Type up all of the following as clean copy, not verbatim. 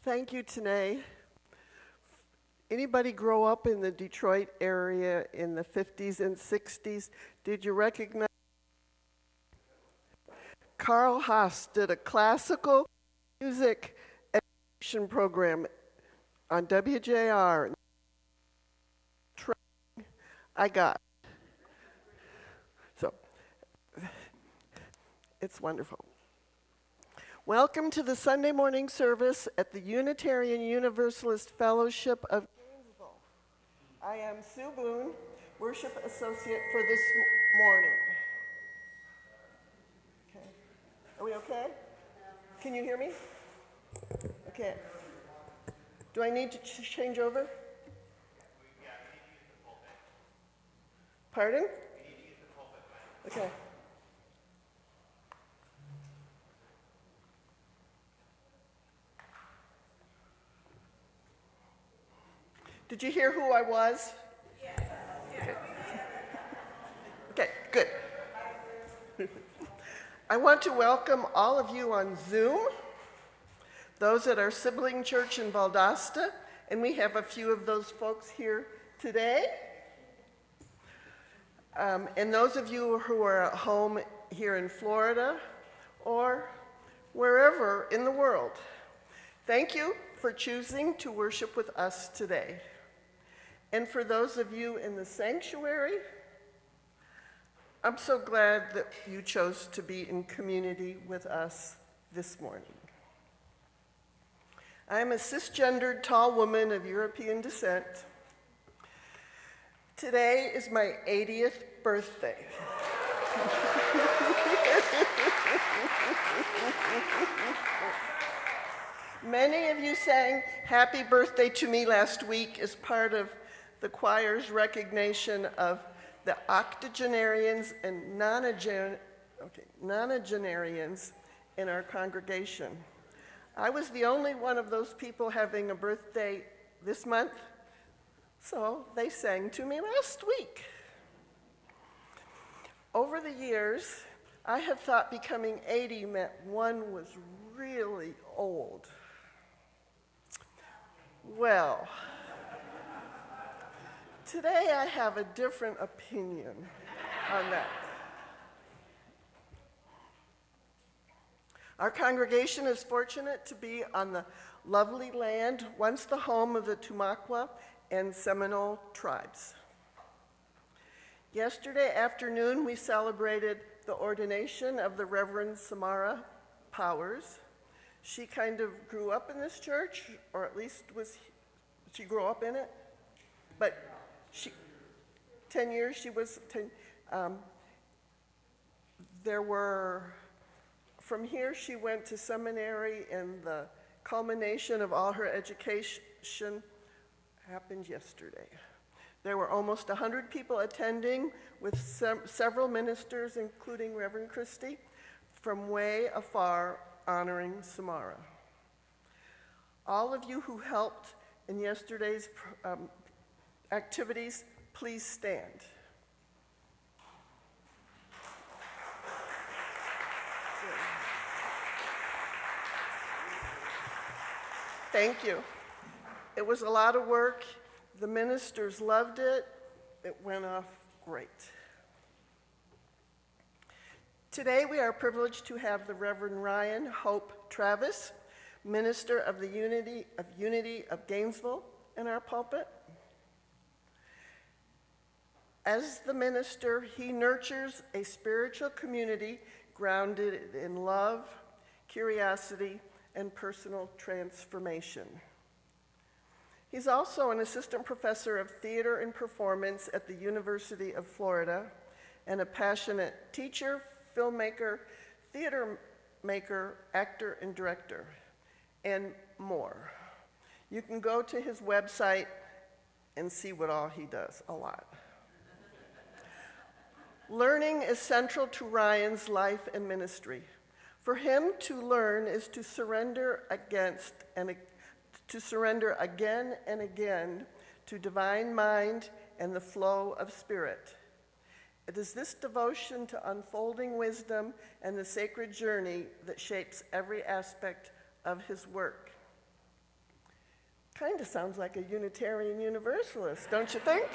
Thank you, Tanae. Anybody grow up in the Detroit area in the 50s and 60s? Did you recognize? Carl Haas did a classical music education program on WJR. I got. So, it's wonderful. Welcome to the Sunday morning service at the Unitarian Universalist Fellowship of Gainesville. I am Sue Boone, worship associate for this morning. Okay. Are we okay? Can you hear me? Okay. Do I need to change over? Pardon? Okay. Did you hear who I was? Yes. Okay, good. I want to welcome all of you on Zoom, those at our sibling church in Valdosta, and we have a few of those folks here today. And those of you who are at home here in Florida or wherever in the world, thank you for choosing to worship with us today. And for those of you in the sanctuary, I'm so glad that you chose to be in community with us this morning. I am a cisgendered tall woman of European descent. Today is my 80th birthday. Many of you sang happy birthday to me last week as part of the choir's recognition of the octogenarians and nonagenarians in our congregation. I was the only one of those people having a birthday this month, so they sang to me last week. Over the years, I have thought becoming 80 meant one was really old. Well, today I have a different opinion on that. Our congregation is fortunate to be on the lovely land, once the home of the Tumakwa and Seminole tribes. Yesterday afternoon, we celebrated the ordination of the Reverend Samara Powers. She kind of grew up in this church, or at least she grew up in it, but 10 years she was, from here she went to seminary, and the culmination of all her education happened yesterday. There were almost 100 people attending, with several ministers, including Reverend Christie, from way afar honoring Samara. All of you who helped in yesterday's activities, please stand. Thank you. It was a lot of work. The ministers loved it. It went off great. Today we are privileged to have the Reverend Ryan Hope Travis, minister of the Unity of Gainesville, in our pulpit. As the minister, he nurtures a spiritual community grounded in love, curiosity, and personal transformation. He's also an assistant professor of theater and performance at the University of Florida and a passionate teacher, filmmaker, theater maker, actor, and director, and more. You can go to his website and see what all he does, a lot. Learning is central to Ryan's life and ministry. For him, to learn is to surrender again and again to divine mind and the flow of spirit. It is this devotion to unfolding wisdom and the sacred journey that shapes every aspect of his work. Kind of sounds like a Unitarian Universalist, don't you think?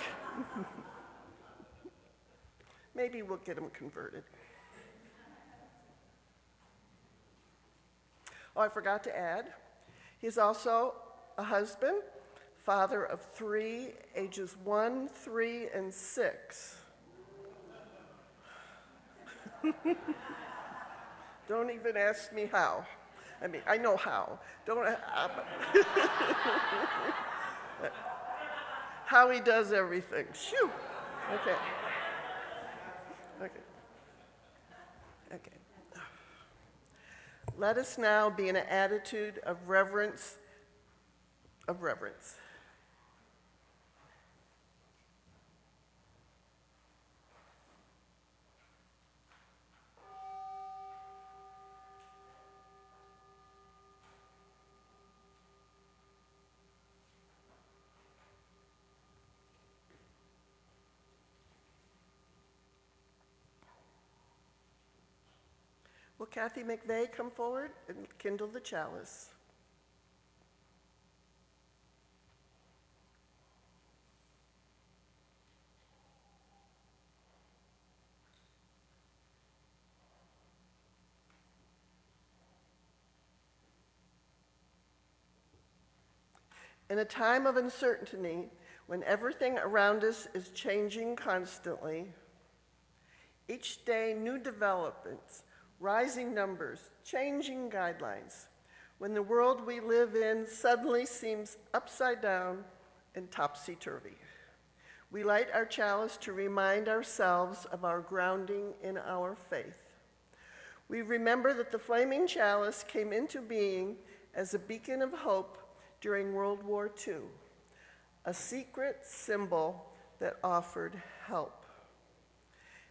Maybe we'll get him converted. Oh, I forgot to add, he's also a husband, father of 3, ages 1, 3, and 6. Don't even ask me how. I mean, I know how. How he does everything. Shoo. Okay. Let us now be in an attitude of reverence. Will Kathy McVeigh come forward and kindle the chalice? In a time of uncertainty, when everything around us is changing constantly, each day new developments, rising numbers, changing guidelines, when the world we live in suddenly seems upside down and topsy-turvy, we light our chalice to remind ourselves of our grounding in our faith. We remember that the flaming chalice came into being as a beacon of hope during World War II, a secret symbol that offered help.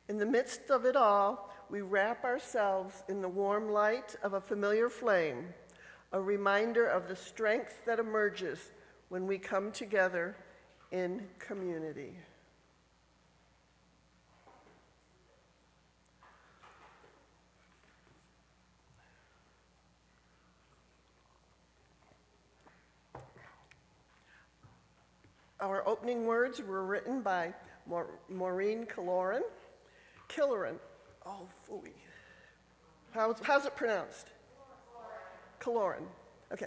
In the midst of it all, we wrap ourselves in the warm light of a familiar flame, a reminder of the strength that emerges when we come together in community. Our opening words were written by Maureen Killoran. Oh, phooey. How's it pronounced? Killoran. Okay.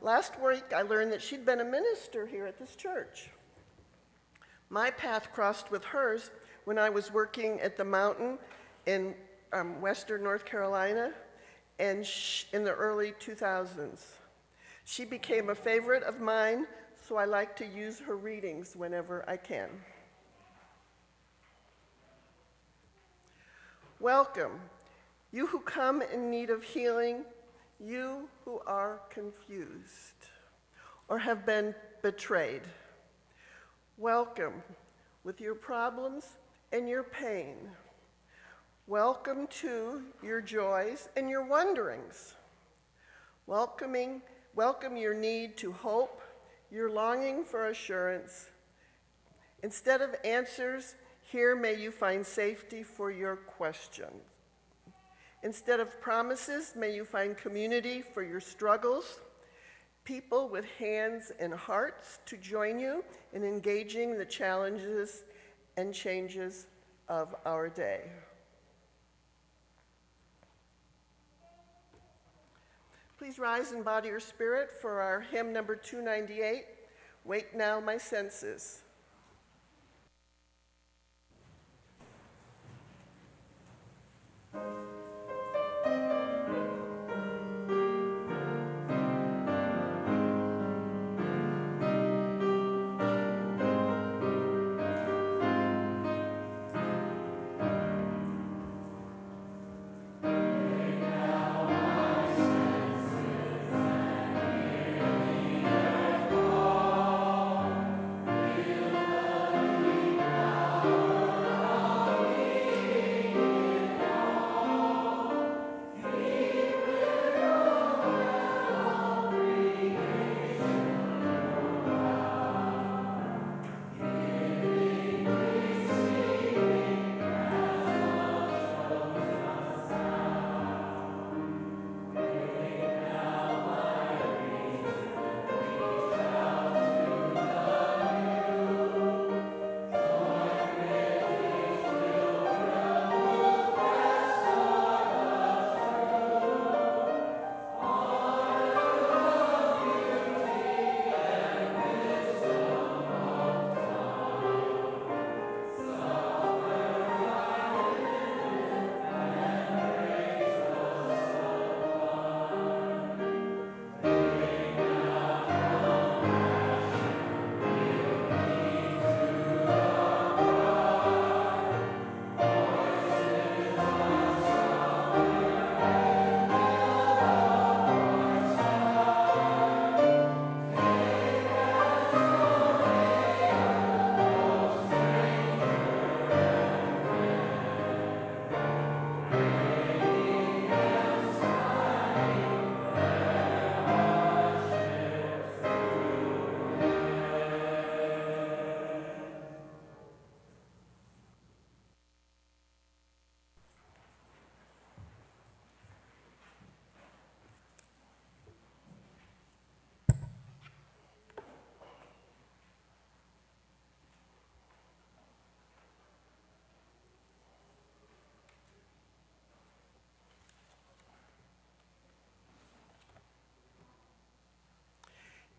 Last week, I learned that she'd been a minister here at this church. My path crossed with hers when I was working at the Mountain in Western North Carolina and in the early 2000s. She became a favorite of mine, so I like to use her readings whenever I can. Welcome, you who come in need of healing, you who are confused or have been betrayed. Welcome with your problems and your pain. Welcome to your joys and your wonderings. Welcome your need to hope, your longing for assurance. Instead of answers, here may you find safety for your questions. Instead of promises, may you find community for your struggles, people with hands and hearts to join you in engaging the challenges and changes of our day. Please rise in body or spirit for our hymn number 298, Wake Now My Senses. Feel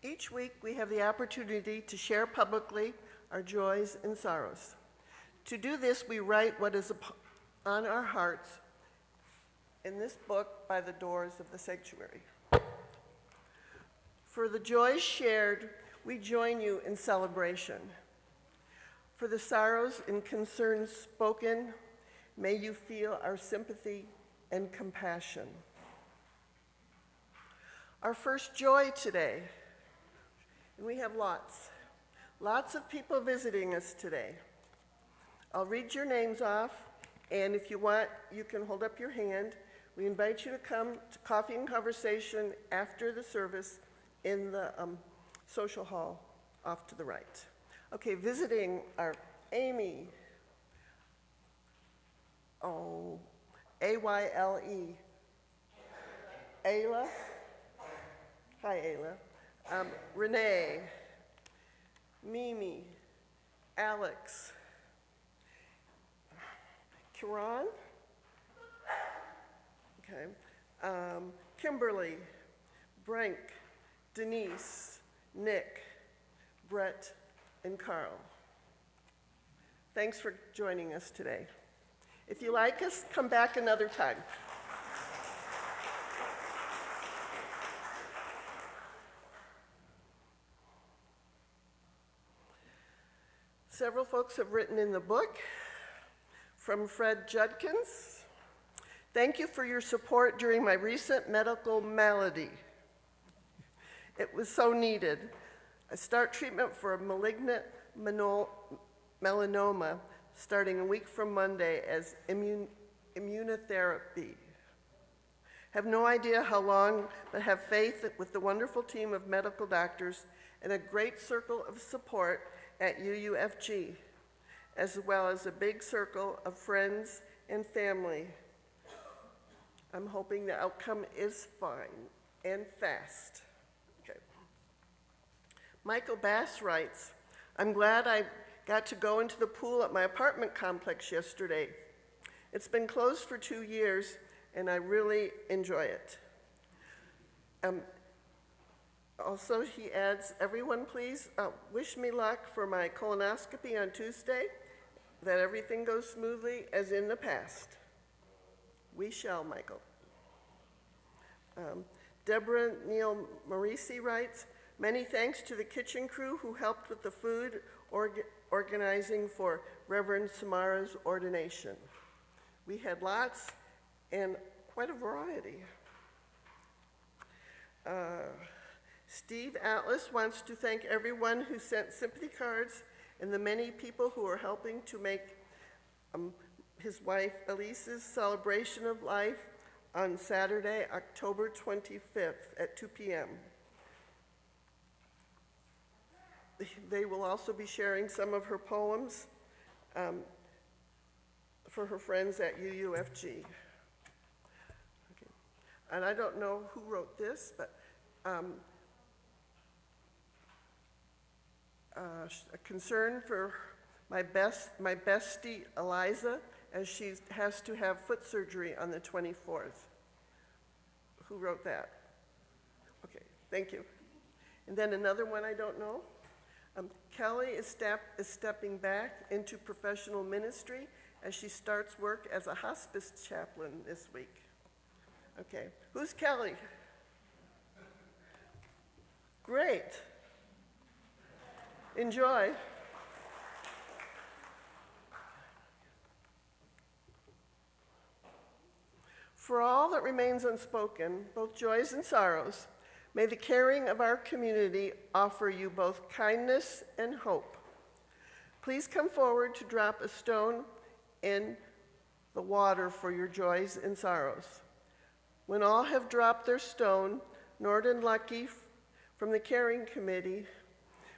Each week, we have the opportunity to share publicly our joys and sorrows. To do this, we write what is on our hearts in this book by the doors of the sanctuary. For the joys shared, we join you in celebration. For the sorrows and concerns spoken, may you feel our sympathy and compassion. Our first joy today, and we have lots of people visiting us today. I'll read your names off, and if you want, you can hold up your hand. We invite you to come to coffee and conversation after the service in the social hall off to the right. Okay, visiting are Amy, A-Y-L-E, Ayla, hi Ayla, Renee, Mimi, Alex, Kiran, okay, Kimberly, Brink, Denise, Nick, Brett, and Carl. Thanks for joining us today. If you like us, come back another time. Several folks have written in the book. From Fred Judkins, thank you for your support during my recent medical malady. It was so needed. I start treatment for a malignant melanoma starting a week from Monday as immunotherapy. Have no idea how long, but have faith with the wonderful team of medical doctors and a great circle of support at UUFG, as well as a big circle of friends and family. I'm hoping the outcome is fine and fast. Okay. Michael Bass writes, I'm glad I got to go into the pool at my apartment complex yesterday. It's been closed for 2 years, and I really enjoy it. Also, he adds, everyone please wish me luck for my colonoscopy on Tuesday, that everything goes smoothly as in the past. We shall, Michael. Deborah Neal Marisi writes, many thanks to the kitchen crew who helped with the food organizing for Reverend Samara's ordination. We had lots and quite a variety. Steve Atlas wants to thank everyone who sent sympathy cards and the many people who are helping to make his wife Elise's celebration of life on Saturday, October 25th at 2 p.m. They will also be sharing some of her poems for her friends at UUFG. Okay. And I don't know who wrote this, but a concern for my bestie Eliza, as she has to have foot surgery on the 24th. Who wrote that? Okay, thank you. And then another one I don't know. Kelly is stepping back into professional ministry as she starts work as a hospice chaplain this week. Okay, who's Kelly? Great. Enjoy. For all that remains unspoken, both joys and sorrows, may the caring of our community offer you both kindness and hope. Please come forward to drop a stone in the water for your joys and sorrows. When all have dropped their stone, Norden Lucky from the Caring Committee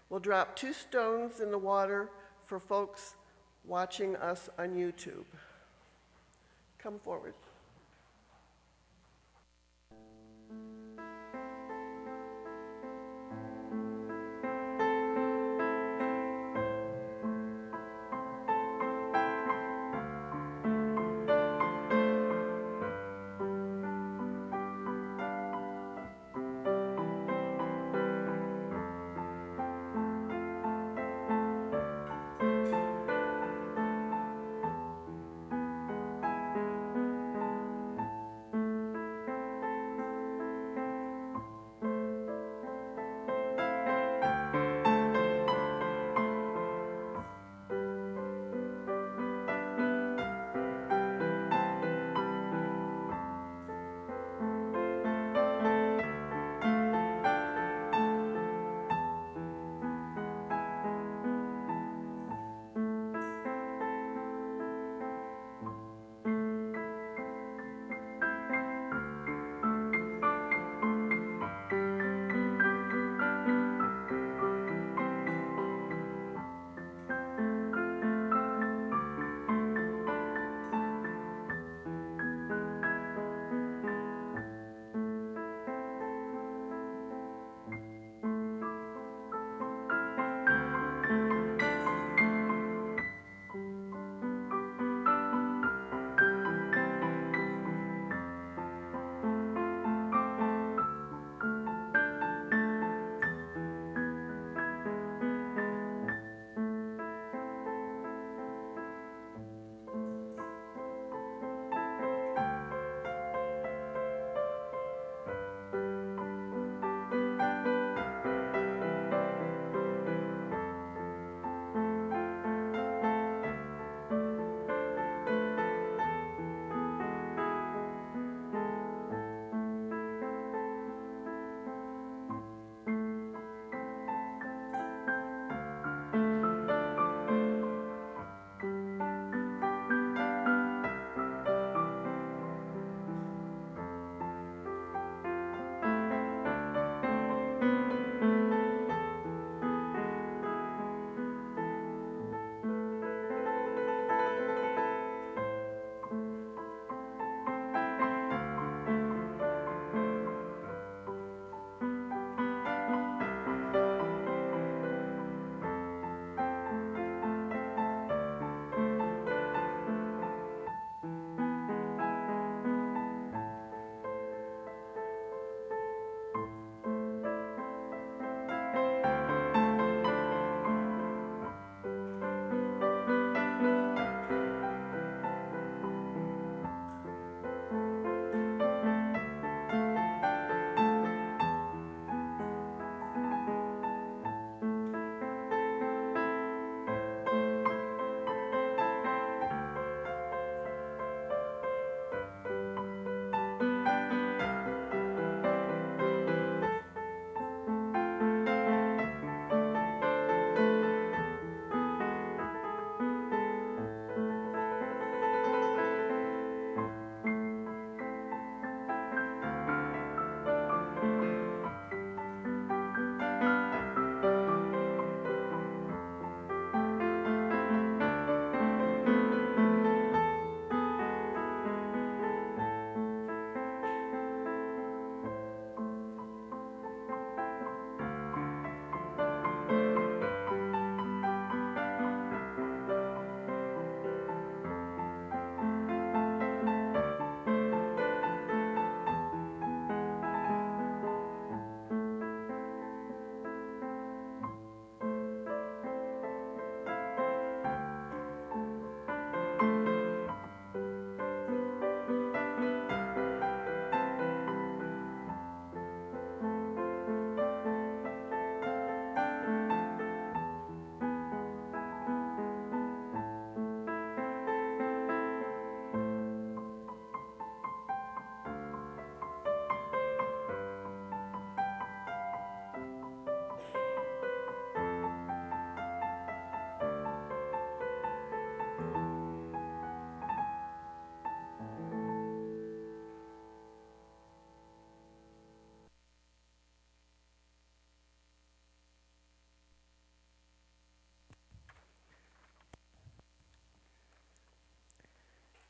will drop 2 stones in the water for folks watching us on YouTube. Come forward.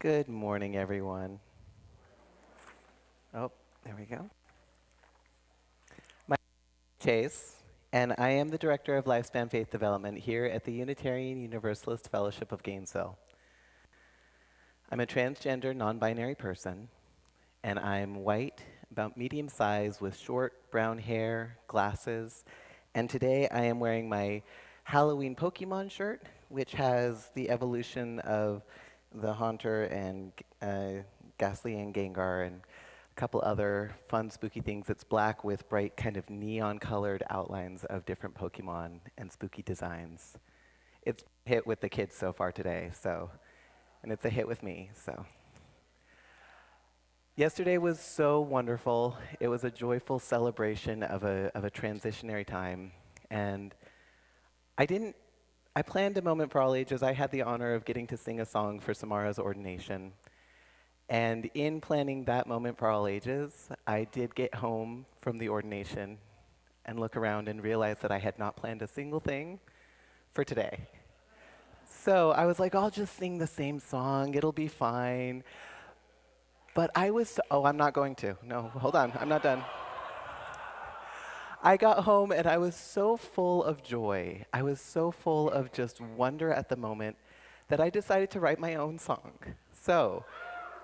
Good morning, everyone. Oh, there we go. My name is Chase, and I am the Director of Lifespan Faith Development here at the Unitarian Universalist Fellowship of Gainesville. I'm a transgender, non-binary person, and I'm white, about medium size, with short brown hair, glasses, and today I am wearing my Halloween Pokemon shirt, which has the evolution of the Haunter and Ghastly and Gengar and a couple other fun, spooky things. It's black with bright, kind of neon-colored outlines of different Pokemon and spooky designs. It's a hit with the kids so far today, and it's a hit with me, so. Yesterday was so wonderful. It was a joyful celebration of a transitionary time, and I planned a moment for all ages. I had the honor of getting to sing a song for Samara's ordination. And in planning that moment for all ages, I did get home from the ordination and look around and realize that I had not planned a single thing for today. So I was like, I'll just sing the same song, it'll be fine. But I'm not going to. No, hold on, I'm not done. I got home and I was so full of joy. I was so full of just wonder at the moment that I decided to write my own song. So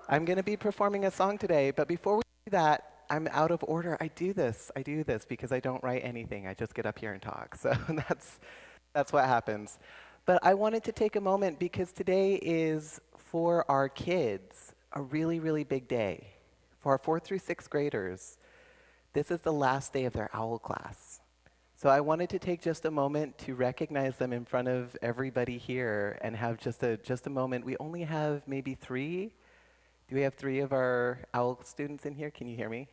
I'm going to be performing a song today, but before we do that, I'm out of order. I do this because I don't write anything. I just get up here and talk. So that's what happens. But I wanted to take a moment because today is, for our kids, a really, really big day. For our 4th through 6th graders, this is the last day of their OWL class. So I wanted to take just a moment to recognize them in front of everybody here and have just a moment. We only have maybe 3. Do we have 3 of our OWL students in here? Can you hear me?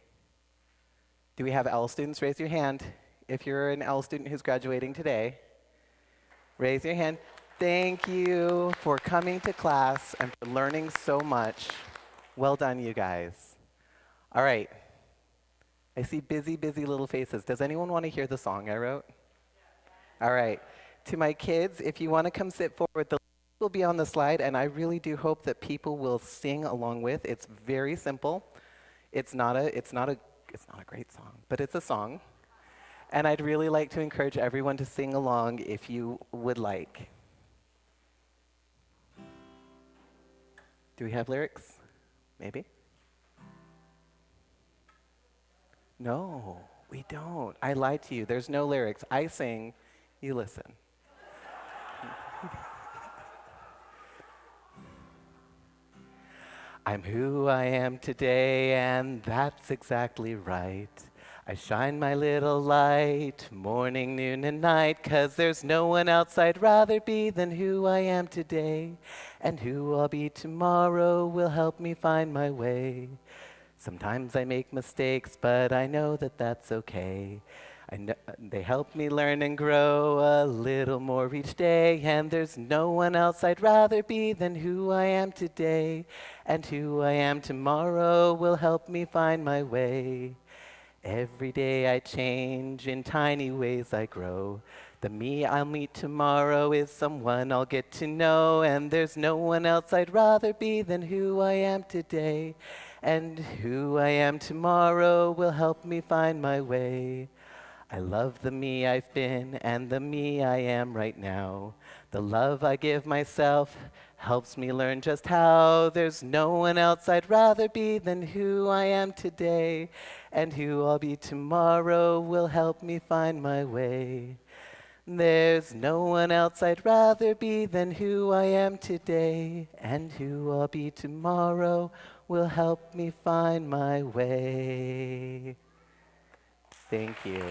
Do we have OWL students? Raise your hand if you're an OWL student who's graduating today. Raise your hand. Thank you for coming to class and for learning so much. Well done, you guys. All right. I see busy little faces. Does anyone want to hear the song I wrote? All right. To my kids, if you want to come sit forward, the lyrics will be on the slide, and I really do hope that people will sing along with. It's very simple. It's not a great song, but it's a song. And I'd really like to encourage everyone to sing along if you would like. Do we have lyrics? Maybe? No, we don't. I lied to you. There's no lyrics. I sing, you listen. I'm who I am today, and that's exactly right. I shine my little light, morning, noon, and night, 'cause there's no one else I'd rather be than who I am today. And who I'll be tomorrow will help me find my way. Sometimes I make mistakes, but I know that that's okay. They help me learn and grow a little more each day, and there's no one else I'd rather be than who I am today. And who I am tomorrow will help me find my way. Every day I change, in tiny ways I grow. The me I'll meet tomorrow is someone I'll get to know, and there's no one else I'd rather be than who I am today. And who I am tomorrow will help me find my way. I love the me I've been and the me I am right now. The love I give myself helps me learn just how. There's no one else I'd rather be than who I am today. And who I'll be tomorrow will help me find my way. There's no one else I'd rather be than who I am today. And who I'll be tomorrow will help me find my way. Thank you.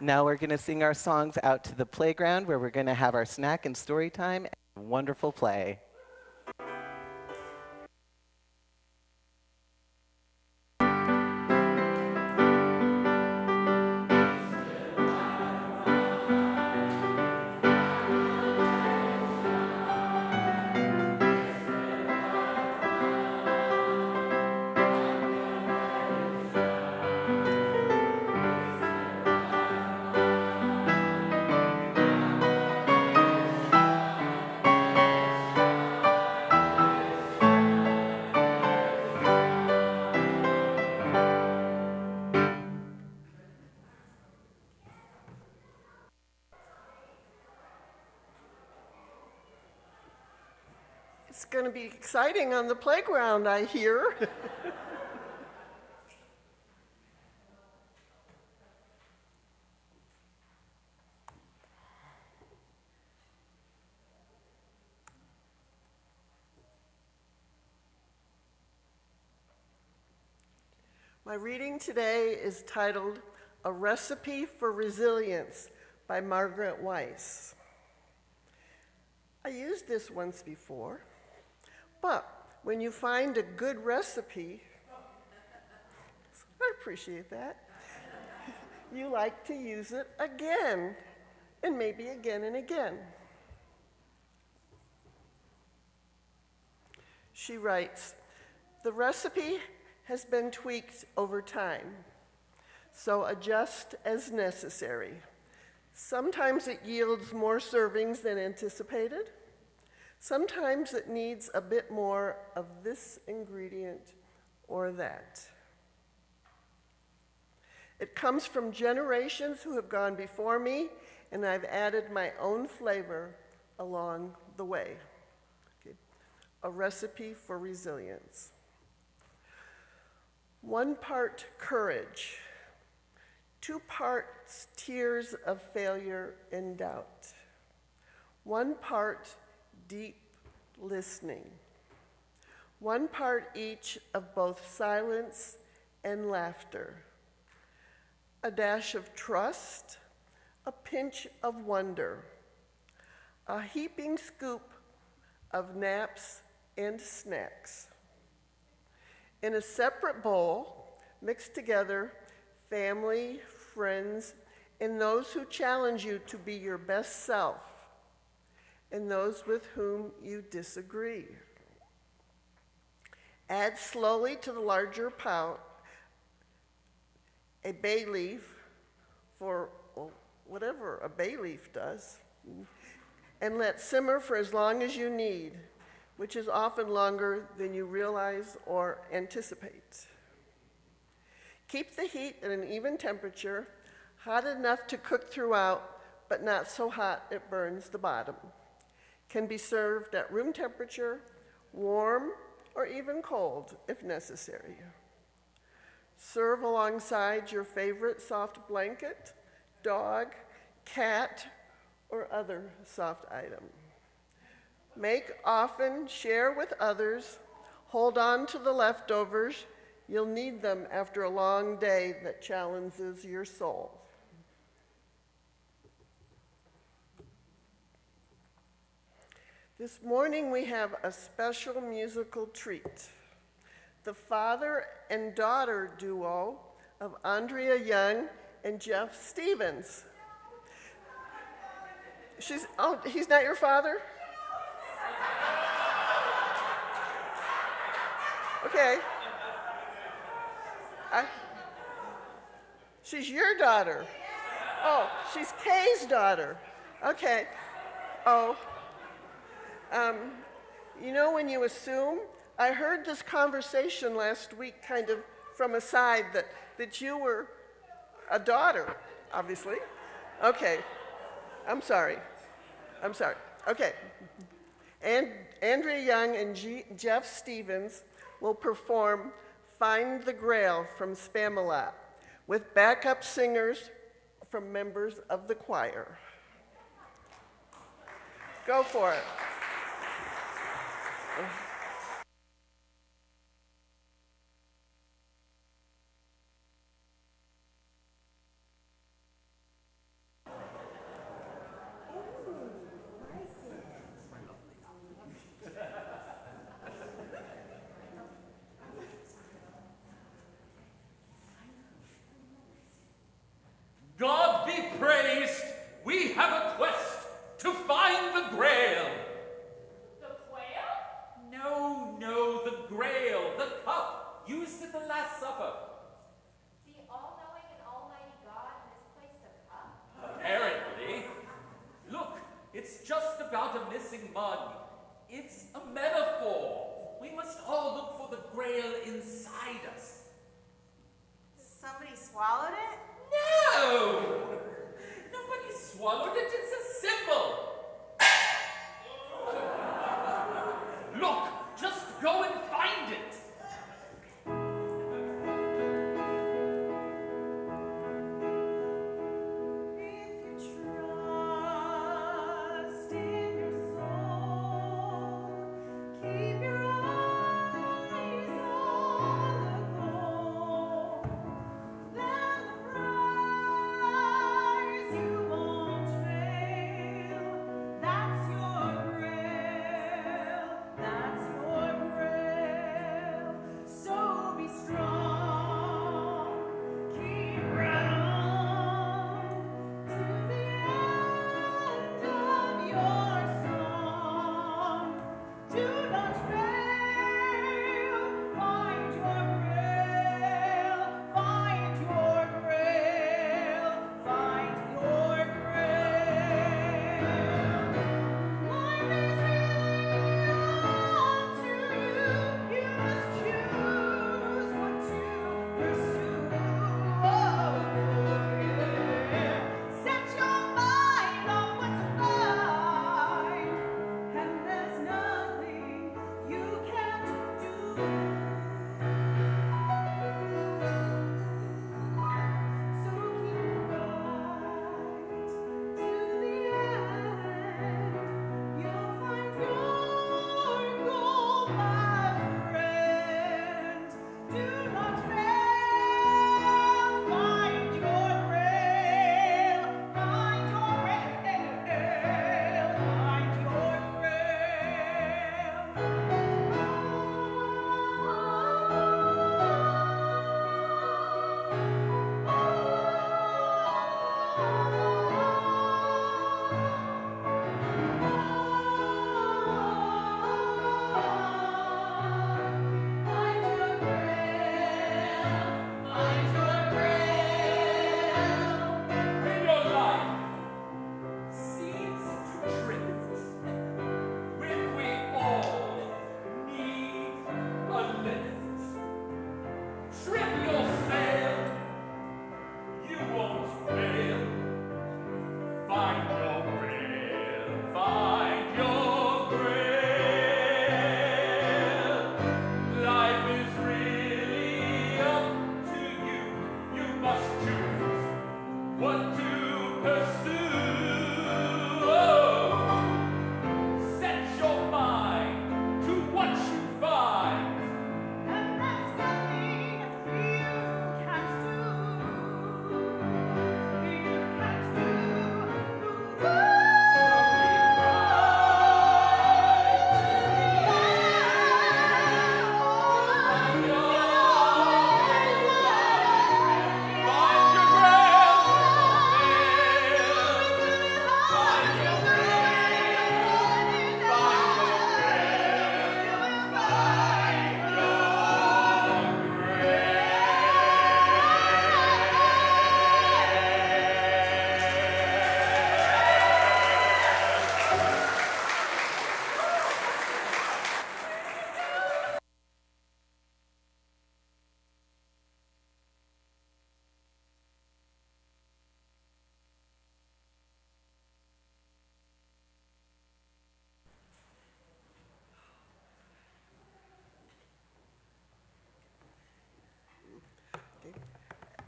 Now we're going to sing our songs out to the playground where we're going to have our snack and story time and wonderful play. It's going to be exciting on the playground, I hear. My reading today is titled A Recipe for Resilience by Margaret Weiss. I used this once before, but when you find a good recipe, I appreciate that, you like to use it again, and maybe again and again. She writes, the recipe has been tweaked over time, so adjust as necessary. Sometimes it yields more servings than anticipated. Sometimes it needs a bit more of this ingredient or that. It comes from generations who have gone before me, and I've added my own flavor along the way. Okay. A recipe for resilience. 1 part courage, 2 parts tears of failure and doubt, 1 part deep listening, 1 part each of both silence and laughter, a dash of trust, a pinch of wonder, a heaping scoop of naps and snacks. In a separate bowl, mix together family, friends, and those who challenge you to be your best self, and those with whom you disagree. Add slowly to the larger pot a bay leaf for whatever a bay leaf does, and let simmer for as long as you need, which is often longer than you realize or anticipate. Keep the heat at an even temperature, hot enough to cook throughout, but not so hot it burns the bottom. Can be served at room temperature, warm, or even cold if necessary. Serve alongside your favorite soft blanket, dog, cat, or other soft item. Make often, share with others, hold on to the leftovers. You'll need them after a long day that challenges your soul. This morning we have a special musical treat. The father and daughter duo of Andrea Young and Jeff Stevens. He's not your father? Okay. She's your daughter. Oh, she's Kay's daughter. Okay. Oh. You know when you assume? I heard this conversation last week kind of from a side that you were a daughter, obviously. Okay. I'm sorry. Okay. And Andrea Young and Jeff Stevens will perform Find the Grail from Spamalot with backup singers from members of the choir. Go for it. God be praised, we have a quest to find the Grail. The quail? No, the Grail, the cup used at the Last Supper. The all-knowing and almighty God misplaced a cup? Apparently. Look, it's just about a missing mug. It's a metaphor. We must all look for the Grail inside us. Somebody swallowed it? No! Nobody swallowed it, it's a symbol. Look,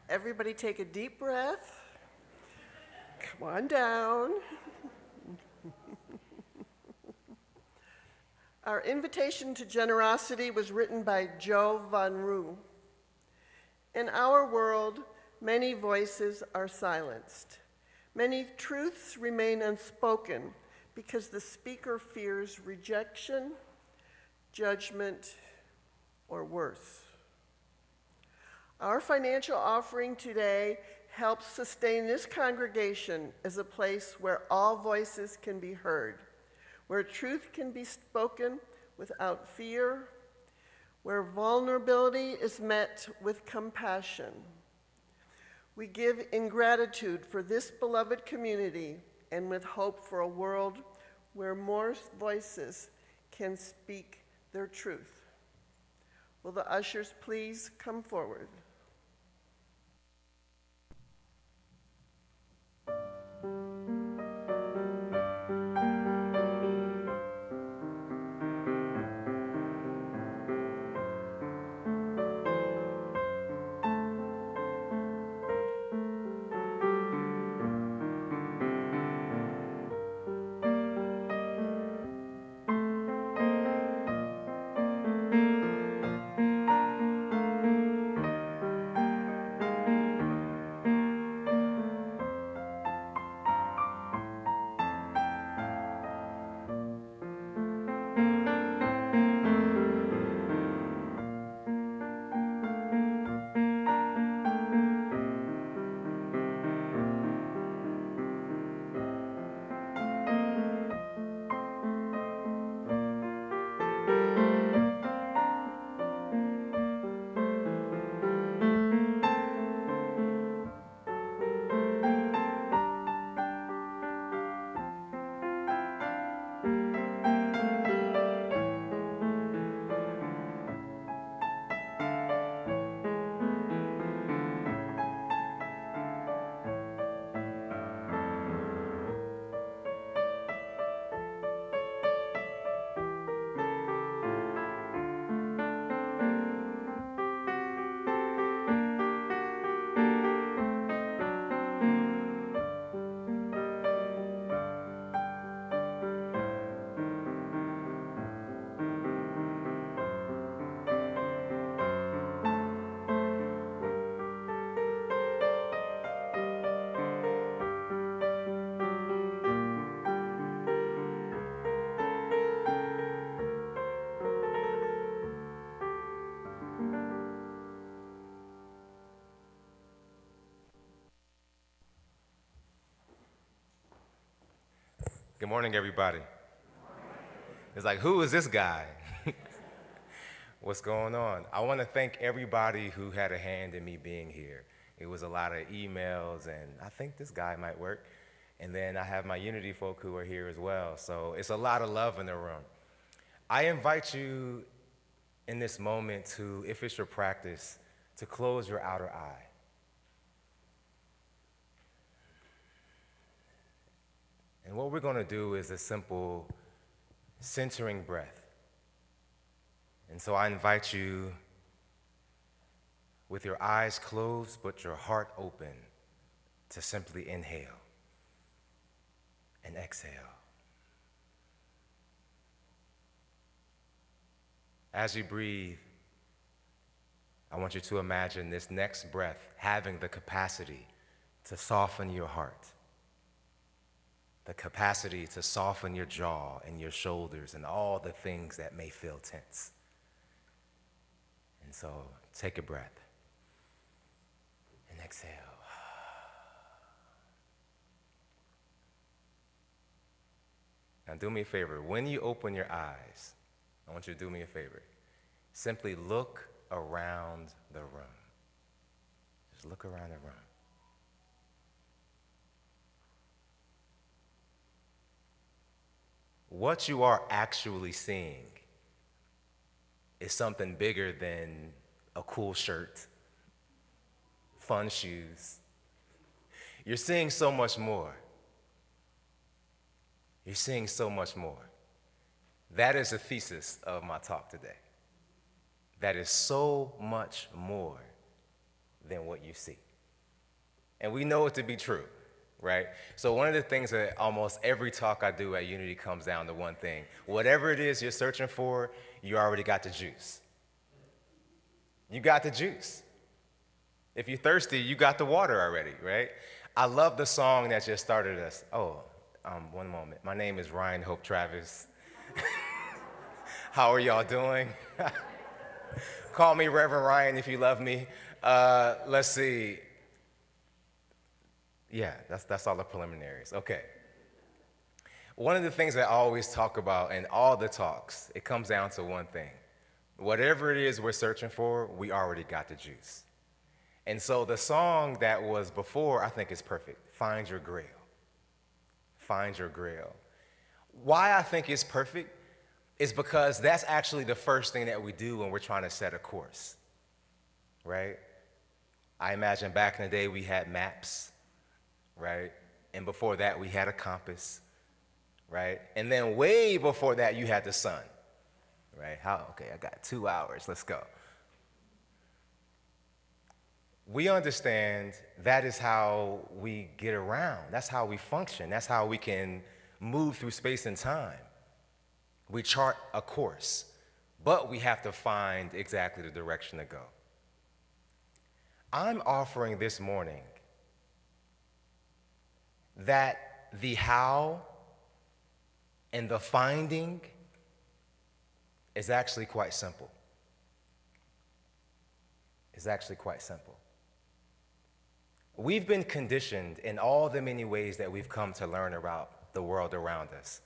Everybody take a deep breath. Come on down. Our invitation to generosity was written by Joe Van Roo. In our world, many voices are silenced. Many truths remain unspoken because the speaker fears rejection, judgment, or worse. Our financial offering today helps sustain this congregation as a place where all voices can be heard, where truth can be spoken without fear, where vulnerability is met with compassion. We give in gratitude for this beloved community and with hope for a world where more voices can speak their truth. Will the ushers please come forward? Good morning, everybody. It's like, who is this guy? What's going on? I want to thank everybody who had a hand in me being here. It was a lot of emails, and I think this guy might work. And then I have my Unity folk who are here as well. So it's a lot of love in the room. I invite you in this moment to, if it's your practice, to close your outer eye. And what we're going to do is a simple centering breath. And so I invite you, with your eyes closed but your heart open, to simply inhale and exhale. As you breathe, I want you to imagine this next breath having the capacity to soften your heart, the capacity to soften your jaw and your shoulders and all the things that may feel tense. And so take a breath and exhale. Now do me a favor. When you open your eyes, I want you to do me a favor. Simply look around the room. Just look around the room. What you are actually seeing is something bigger than a cool shirt, fun shoes. You're seeing so much more. You're seeing so much more. That is the thesis of my talk today. That is so much more than what you see. And we know it to be true, right? So one of the things that almost every talk I do at Unity comes down to one thing. Whatever it is you're searching for, you already got the juice. You got the juice. If you're thirsty, you got the water already, right? I love the song that just started us. One moment. My name is Ryan Hope Travis. How are y'all doing? Call me Reverend Ryan if you love me. Let's see. Yeah, that's all the preliminaries. Okay. One of the things I always talk about in all the talks, it comes down to one thing. Whatever it is we're searching for, we already got the juice. And so the song that was before, I think is perfect. Find Your Grail. Find Your Grail. Why I think it's perfect is because that's actually the first thing that we do when we're trying to set a course, right? I imagine back in the day we had maps, right? And before that we had a compass, right? And then way before that you had the sun, right? Okay, I got 2 hours, let's go. We understand that is how we get around. That's how we function. That's how we can move through space and time. We chart a course, but we have to find exactly the direction to go. I'm offering this morning that the how and the finding is actually quite simple. It's actually quite simple. We've been conditioned in all the many ways that we've come to learn about the world around us.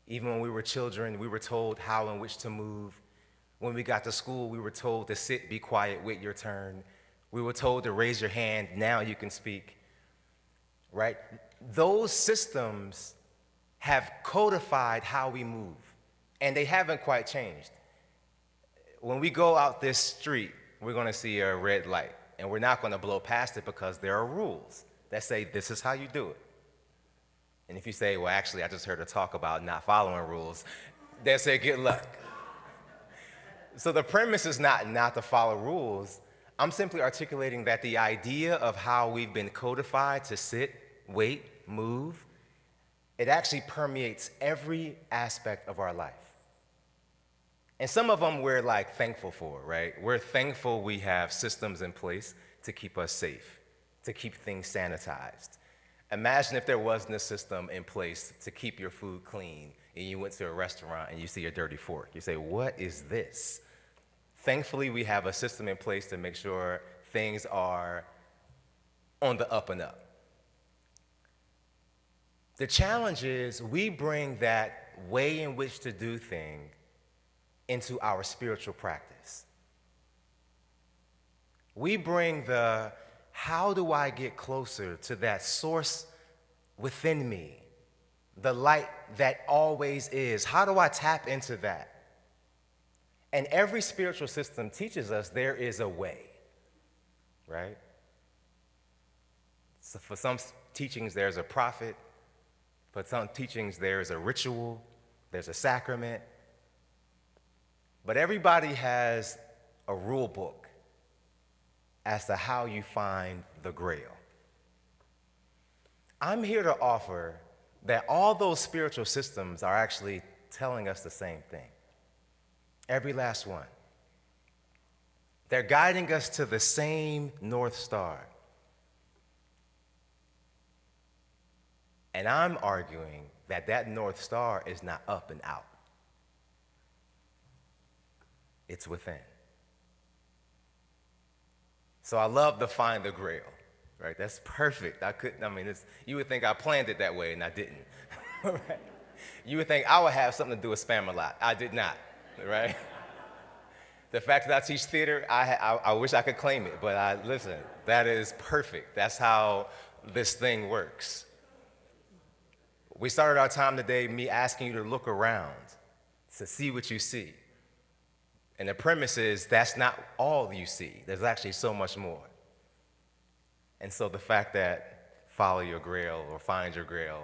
Even when we were children, we were told how and which to move. When we got to school, we were told to sit, be quiet, wait your turn. We were told to raise your hand, now you can speak, right? Those systems have codified how we move, and they haven't quite changed. When we go out this street, we're gonna see a red light. And we're not going to blow past it because there are rules that say this is how you do it. And if you say, well, actually, I just heard a talk about not following rules, they'll say, good luck. So the premise is not to follow rules. I'm simply articulating that the idea of how we've been codified to sit, wait, move, it actually permeates every aspect of our life. And some of them we're like thankful for, right? We're thankful we have systems in place to keep us safe, to keep things sanitized. Imagine if there wasn't a system in place to keep your food clean and you went to a restaurant and you see a dirty fork. You say, what is this? Thankfully, we have a system in place to make sure things are on the up and up. The challenge is we bring that way in which to do things into our spiritual practice. We bring the, how do I get closer to that source within me, the light that always is? How do I tap into that? And every spiritual system teaches us there is a way, right? So for some teachings, there's a prophet. For some teachings, there's a ritual, there's a sacrament. But everybody has a rule book as to how you find the Grail. I'm here to offer that all those spiritual systems are actually telling us the same thing. Every last one. They're guiding us to the same North Star. And I'm arguing that that North Star is not up and out. It's within. So I love to find the Grail, right? That's perfect. You would think I planned it that way, and I didn't, right? You would think I would have something to do with Spamalot. I did not, right? The fact that I teach theater, I wish I could claim it, but listen, that is perfect. That's how this thing works. We started our time today, me asking you to look around to see what you see. And the premise is that's not all you see. There's actually so much more. And so the fact that follow your Grail or find your Grail,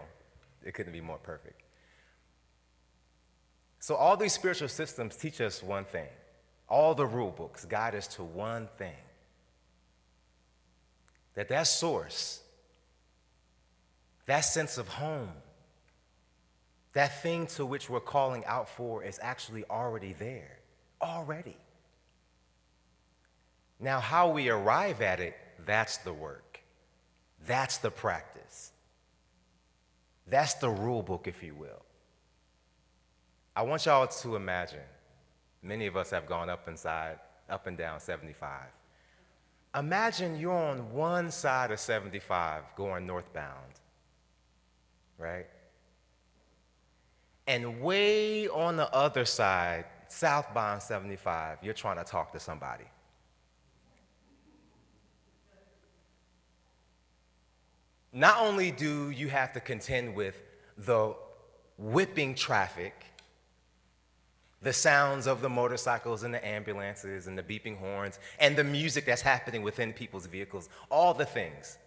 it couldn't be more perfect. So all these spiritual systems teach us one thing. All the rule books guide us to one thing. that source, that sense of home, that thing to which we're calling out for is actually already there, already. Now, how we arrive at it, that's the work. That's the practice. That's the rule book, if you will. I want y'all to imagine, many of us have gone up and down 75. Imagine you're on one side of 75 going northbound, right? And way on the other side, southbound 75, you're trying to talk to somebody. Not only do you have to contend with the whipping traffic, the sounds of the motorcycles and the ambulances and the beeping horns and the music that's happening within people's vehicles, all the things.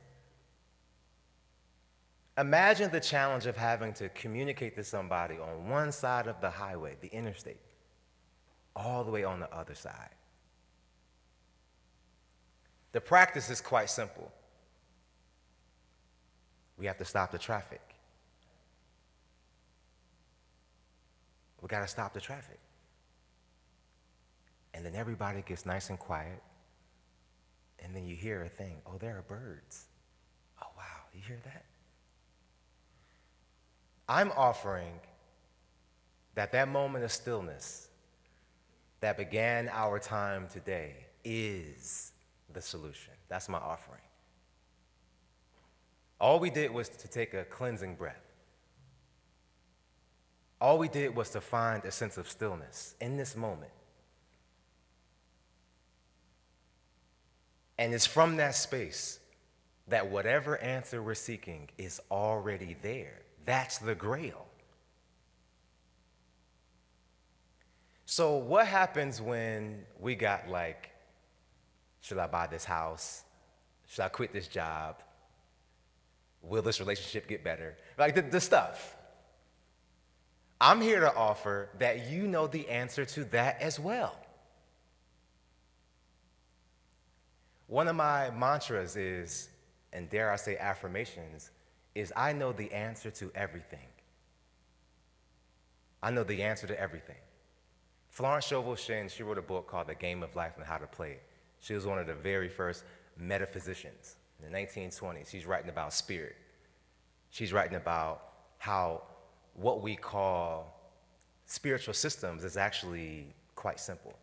Imagine the challenge of having to communicate to somebody on one side of the highway, the interstate, all the way on the other side. The practice is quite simple. We have to stop the traffic. We got to stop the traffic. And then everybody gets nice and quiet. And then you hear a thing. Oh, there are birds. Oh, wow, you hear that? I'm offering that moment of stillness that began our time today is the solution. That's my offering. All we did was to take a cleansing breath. All we did was to find a sense of stillness in this moment. And it's from that space that whatever answer we're seeking is already there. That's the grail. So what happens when we got like, should I buy this house? Should I quit this job? Will this relationship get better? Like the stuff. I'm here to offer that you know the answer to that as well. One of my mantras is, and dare I say affirmations, is I know the answer to everything. I know the answer to everything. Florence Scovel Shinn, she wrote a book called The Game of Life and How to Play It. She was one of the very first metaphysicians in the 1920s. She's writing about spirit. She's writing about how what we call spiritual systems is actually quite simple.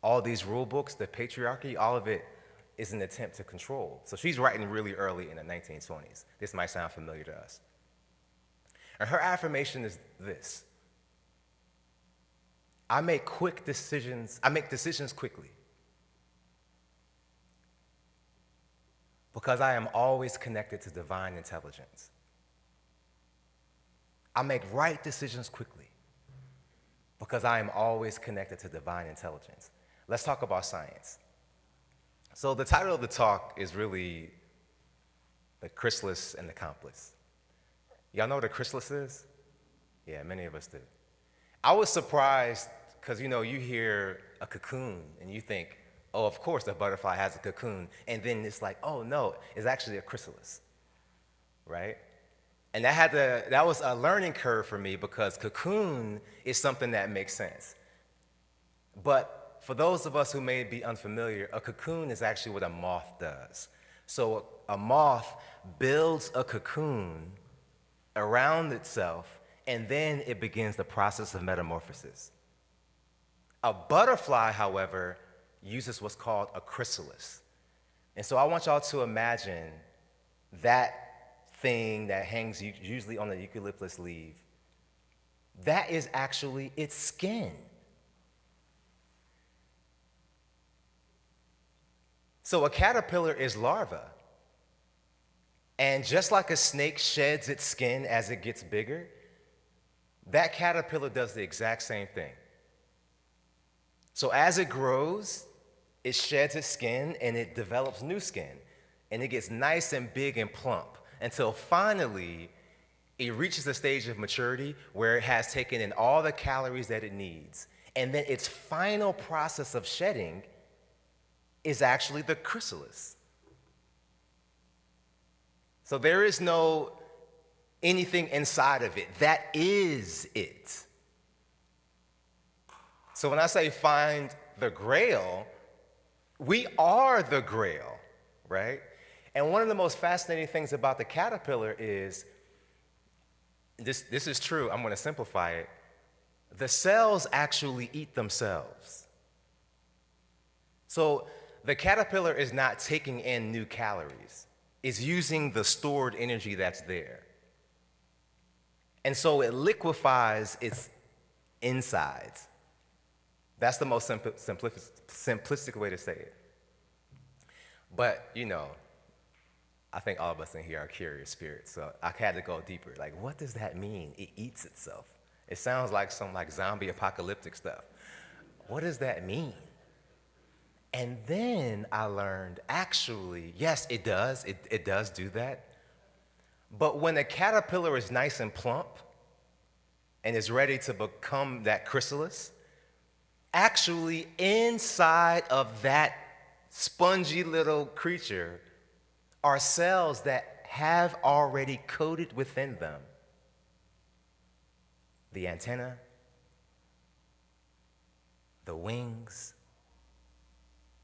All these rule books, the patriarchy, all of it is an attempt to control. So she's writing really early in the 1920s. This might sound familiar to us. And her affirmation is this: I make decisions quickly because I am always connected to divine intelligence. I make right decisions quickly because I am always connected to divine intelligence. Let's talk about science. So the title of the talk is really the chrysalis and the complex. Y'all know what a chrysalis is? Yeah, many of us do. I was surprised because, you hear a cocoon and you think, oh, of course the butterfly has a cocoon. And then it's like, oh, no, it's actually a chrysalis, right? And that was a learning curve for me because cocoon is something that makes sense. But for those of us who may be unfamiliar, a cocoon is actually what a moth does. So a moth builds a cocoon around itself, and then it begins the process of metamorphosis. A butterfly, however, uses what's called a chrysalis. And so I want y'all to imagine that thing that hangs usually on the eucalyptus leaf. That is actually its skin. So a caterpillar is larva. And just like a snake sheds its skin as it gets bigger, that caterpillar does the exact same thing. So as it grows, it sheds its skin and it develops new skin. And it gets nice and big and plump until finally it reaches a stage of maturity where it has taken in all the calories that it needs. And then its final process of shedding is actually the chrysalis. So there is no anything inside of it. That is it. So when I say find the Grail, we are the Grail, right? And one of the most fascinating things about the caterpillar is, this is true, I'm going to simplify it, the cells actually eat themselves. So the caterpillar is not taking in new calories. It's using the stored energy that's there. And so it liquefies its insides. That's the most simplistic way to say it. But, you know, I think all of us in here are curious spirits, so I had to go deeper. Like, what does that mean? It eats itself. It sounds like some zombie apocalyptic stuff. What does that mean? And then I learned, actually, yes, it does. It does do that. But when a caterpillar is nice and plump and is ready to become that chrysalis, actually inside of that spongy little creature are cells that have already coded within them the antenna, the wings,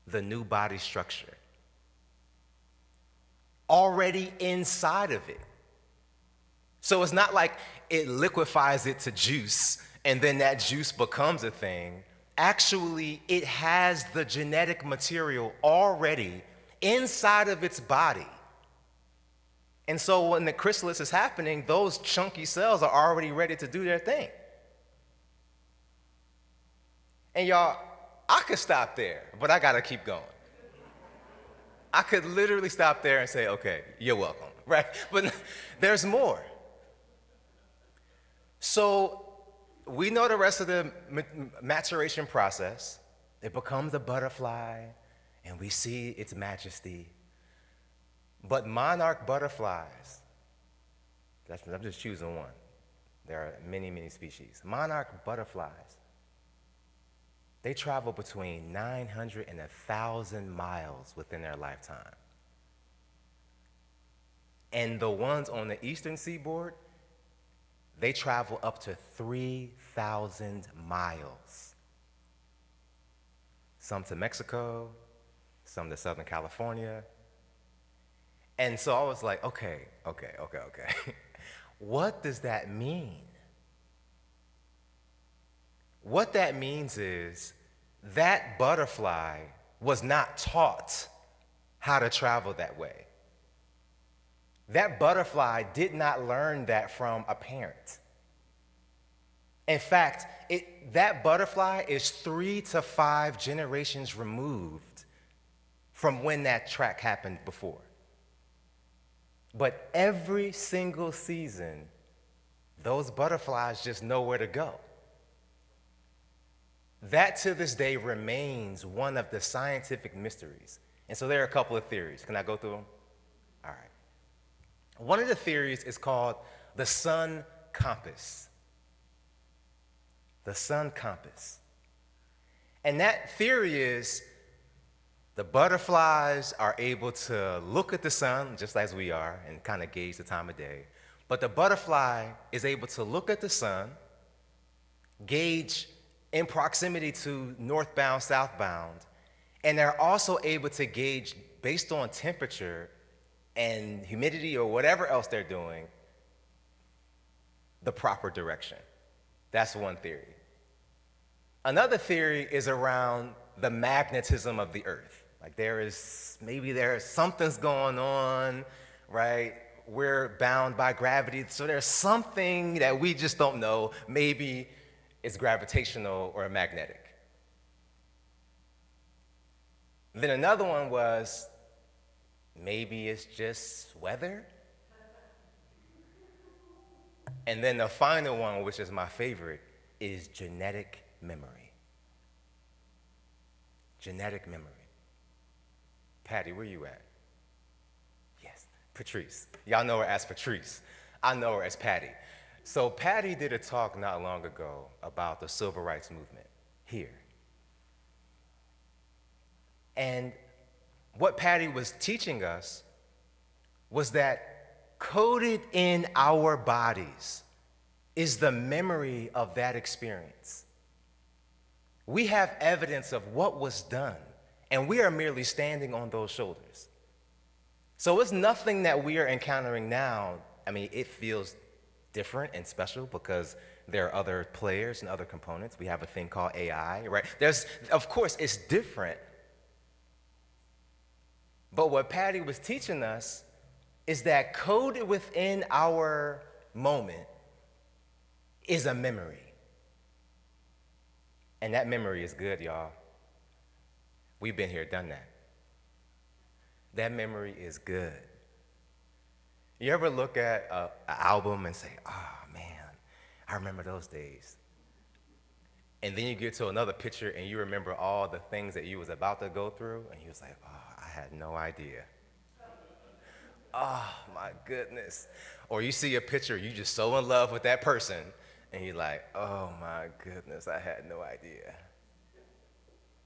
the new body structure. Already inside of it. So it's not like it liquefies it to juice and then that juice becomes a thing. Actually, it has the genetic material already inside of its body. And so when the chrysalis is happening, those chunky cells are already ready to do their thing. And y'all, I could stop there, but I gotta keep going. I could literally stop there and say, okay, you're welcome, right? But there's more. So we know the rest of the maturation process. It becomes a butterfly, and we see its majesty. But monarch butterflies, I'm just choosing one. There are many, many species. Monarch butterflies, they travel between 900 and 1,000 miles within their lifetime. And the ones on the eastern seaboard, they travel up to 3,000 miles. Some to Mexico, some to Southern California. And so I was like, okay. What does that mean? What that means is that butterfly was not taught how to travel that way. That butterfly did not learn that from a parent. In fact, that butterfly is 3 to 5 generations removed from when that track happened before. But every single season, those butterflies just know where to go. That to this day remains one of the scientific mysteries. And so there are a couple of theories. Can I go through them? All right. One of the theories is called the sun compass. The sun compass. And that theory is the butterflies are able to look at the sun, just as we are, and kind of gauge the time of day. But the butterfly is able to look at the sun, gauge in proximity to northbound, southbound, and they're also able to gauge, based on temperature and humidity or whatever else they're doing, the proper direction. That's one theory. Another theory is around the magnetism of the earth. Like maybe something's going on, right? We're bound by gravity, so there's something that we just don't know. Maybe it's gravitational or magnetic. Then another one was, maybe it's just weather. And then the final one, which is my favorite, is genetic memory. Genetic memory. Patty, where you at? Yes, Patrice. Y'all know her as Patrice. I know her as Patty. So Patty did a talk not long ago about the civil rights movement here. And what Patty was teaching us was that coded in our bodies is the memory of that experience. We have evidence of what was done, and we are merely standing on those shoulders. So it's nothing that we are encountering now. I mean, it feels different and special because there are other players and other components. We have a thing called AI, right? Of course, it's different. But what Patty was teaching us is that coded within our moment is a memory. And that memory is good, y'all. We've been here, done that. That memory is good. You ever look at an album and say, oh man, I remember those days. And then you get to another picture and you remember all the things that you was about to go through, and you was like, oh, I had no idea. Oh my goodness. Or you see a picture, you just so in love with that person, and you're like, oh my goodness, I had no idea.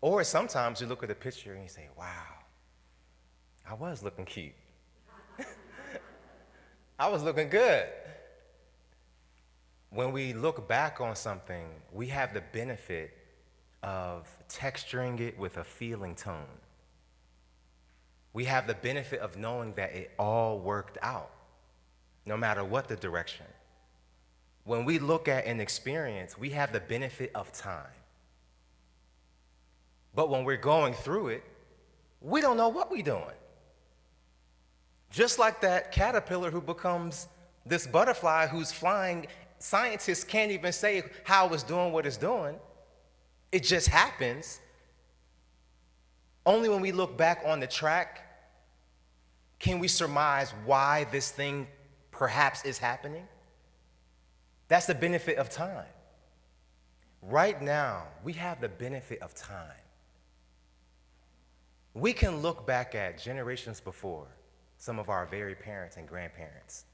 Or sometimes you look at the picture and you say, wow, I was looking cute. I was looking good. When we look back on something, we have the benefit of texturing it with a feeling tone. We have the benefit of knowing that it all worked out, no matter what the direction. When we look at an experience, we have the benefit of time. But when we're going through it, we don't know what we're doing. Just like that caterpillar who becomes this butterfly who's flying, scientists can't even say how it's doing what it's doing. It just happens. Only when we look back on the track can we surmise why this thing perhaps is happening. That's the benefit of time. Right now, we have the benefit of time. We can look back at generations before, some of our very parents and grandparents,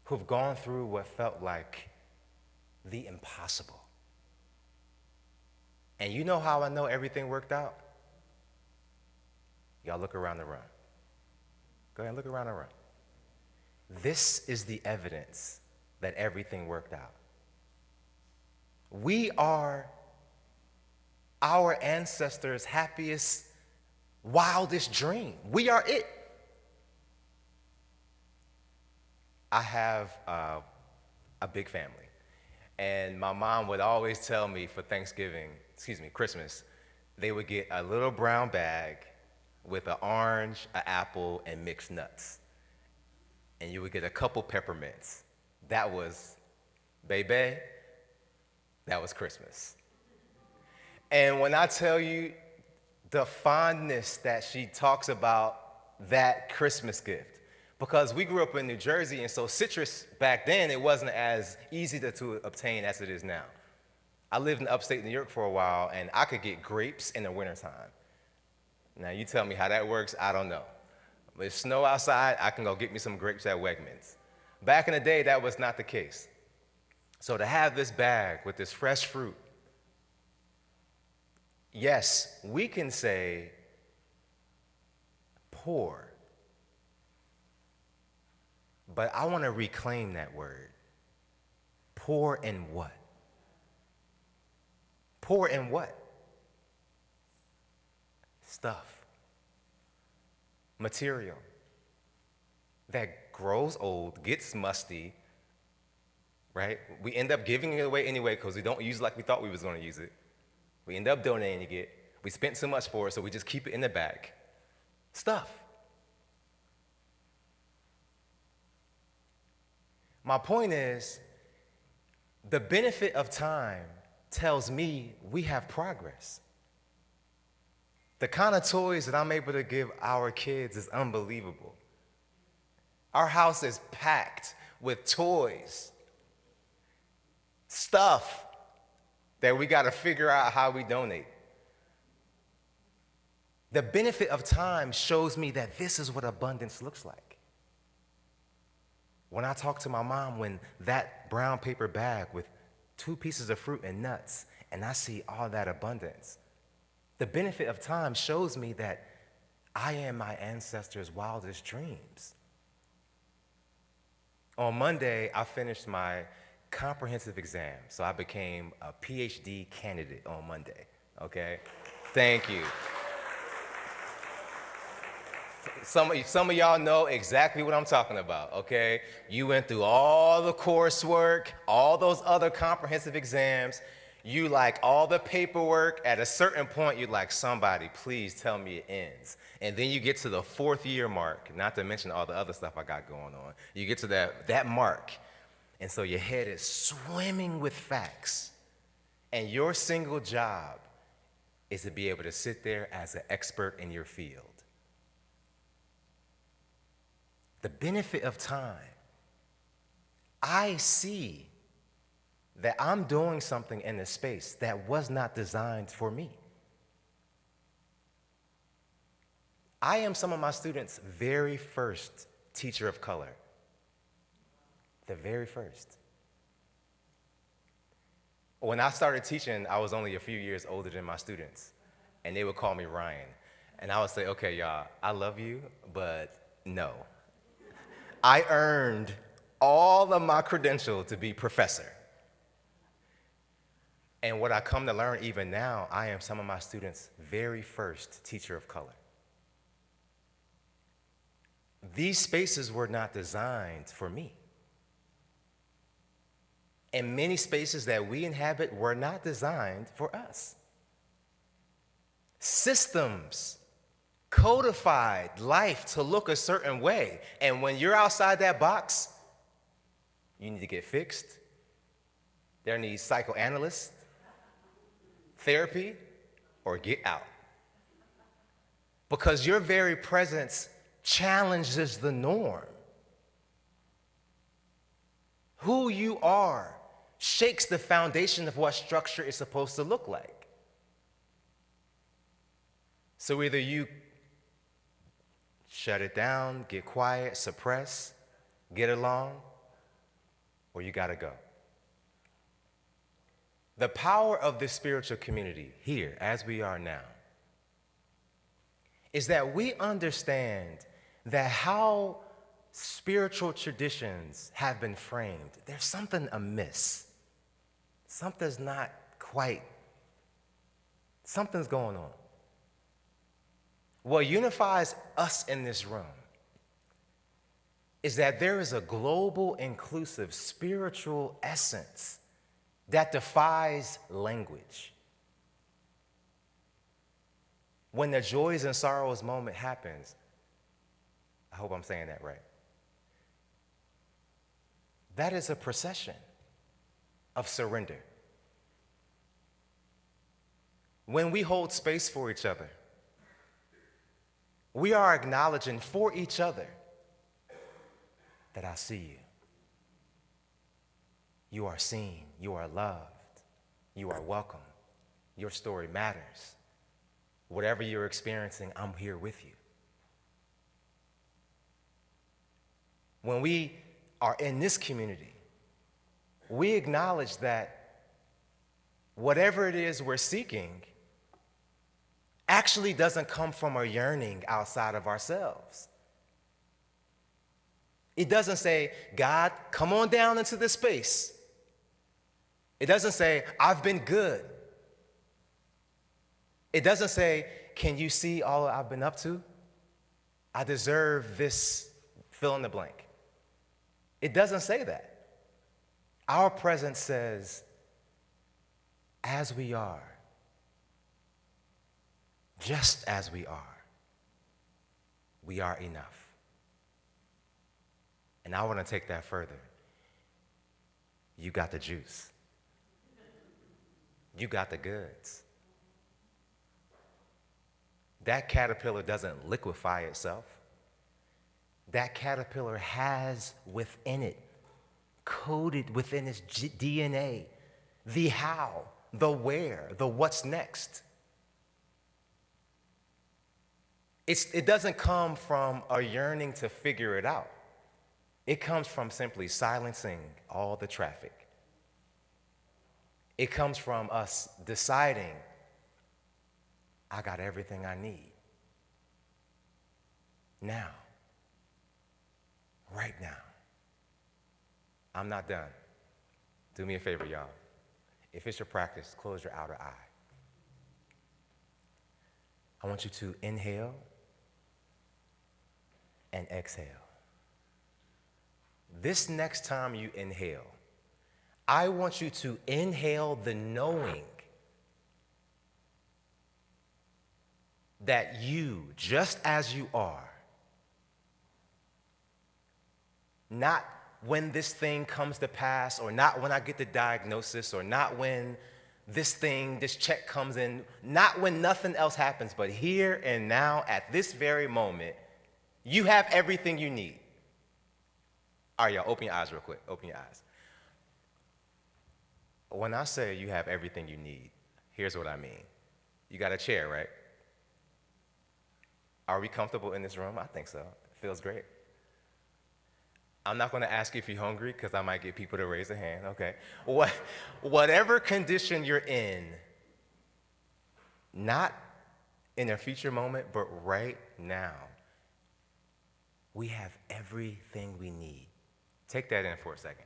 who've gone through what felt like the impossible. And you know how I know everything worked out? Y'all look around the room. Go ahead and look around the room. This is the evidence that everything worked out. We are our ancestors' happiest, wildest dream. We are it. I have a big family, and my mom would always tell me for Christmas, they would get a little brown bag with an orange, an apple, and mixed nuts. And you would get a couple peppermints. That was, baby, that was Christmas. And when I tell you the fondness that she talks about that Christmas gift, because we grew up in New Jersey, and so citrus back then, it wasn't as easy to obtain as it is now. I lived in upstate New York for a while, and I could get grapes in the wintertime. Now, you tell me how that works, I don't know. If it's snow outside, I can go get me some grapes at Wegmans. Back in the day, that was not the case. So to have this bag with this fresh fruit, yes, we can say poor, but I want to reclaim that word. Poor in what? Poor in what? Stuff, material that grows old, gets musty, right? We end up giving it away anyway because we don't use it like we thought we was going to use it. We end up donating it. We spent so much for it, so we just keep it in the bag. Stuff. My point is, the benefit of time tells me we have progress. The kind of toys that I'm able to give our kids is unbelievable. Our house is packed with toys, stuff that we got to figure out how we donate. The benefit of time shows me that this is what abundance looks like. When I talk to my mom, when that brown paper bag with 2 pieces of fruit and nuts, and I see all that abundance, the benefit of time shows me that I am my ancestors' wildest dreams. On Monday, I finished my comprehensive exam, so I became a PhD candidate on Monday, okay? Thank you. Some of y'all know exactly what I'm talking about, okay? You went through all the coursework, all those other comprehensive exams. You like all the paperwork. At a certain point, you're like, somebody, please tell me it ends. And then you get to the 4th year mark, not to mention all the other stuff I got going on. You get to that mark, and so your head is swimming with facts. And your single job is to be able to sit there as an expert in your field. The benefit of time, I see that I'm doing something in a space that was not designed for me. I am some of my students' very first teacher of color. The very first. When I started teaching, I was only a few years older than my students, and they would call me Ryan. And I would say, okay, y'all, I love you, but no. I earned all of my credential to be professor. And what I come to learn even now, I am some of my students' very first teacher of color. These spaces were not designed for me. And many spaces that we inhabit were not designed for us. Systems codified life to look a certain way. And when you're outside that box, you need to get fixed. There needs psychoanalysts, therapy, or get out. Because your very presence challenges the norm. Who you are shakes the foundation of what structure is supposed to look like. So either you shut it down, get quiet, suppress, get along, or you gotta go. The power of this spiritual community here, as we are now, is that we understand that how spiritual traditions have been framed, there's something amiss. Something's not quite, something's going on. What unifies us in this room is that there is a global, inclusive, spiritual essence that defies language. When the joys and sorrows moment happens, I hope I'm saying that right, that is a procession of surrender. When we hold space for each other, we are acknowledging for each other that I see you. You are seen, you are loved, you are welcome. Your story matters. Whatever you're experiencing, I'm here with you. When we are in this community, we acknowledge that whatever it is we're seeking actually doesn't come from a yearning outside of ourselves. It doesn't say, God, come on down into this space. It doesn't say, I've been good. It doesn't say, can you see all I've been up to? I deserve this, fill in the blank. It doesn't say that. Our presence says, as we are, just as we are enough. And I want to take that further. You got the juice. You got the goods. That caterpillar doesn't liquefy itself. That caterpillar has within it, coded within its DNA, the how, the where, the what's next. It doesn't come from a yearning to figure it out. It comes from simply silencing all the traffic. It comes from us deciding, I got everything I need. Now. Right now. I'm not done. Do me a favor, y'all. If it's your practice, close your outer eye. I want you to inhale and exhale. This next time you inhale, I want you to inhale the knowing that you, just as you are, not when this thing comes to pass, or not when I get the diagnosis, or not when this check comes in, not when nothing else happens, but here and now, at this very moment, you have everything you need. All right, y'all, open your eyes real quick. Open your eyes. When I say you have everything you need, here's what I mean. You got a chair, right? Are we comfortable in this room? I think so. It feels great. I'm not going to ask you if you're hungry because I might get people to raise a hand. Okay. Whatever condition you're in, not in a future moment, but right now, we have everything we need. Take that in for a second.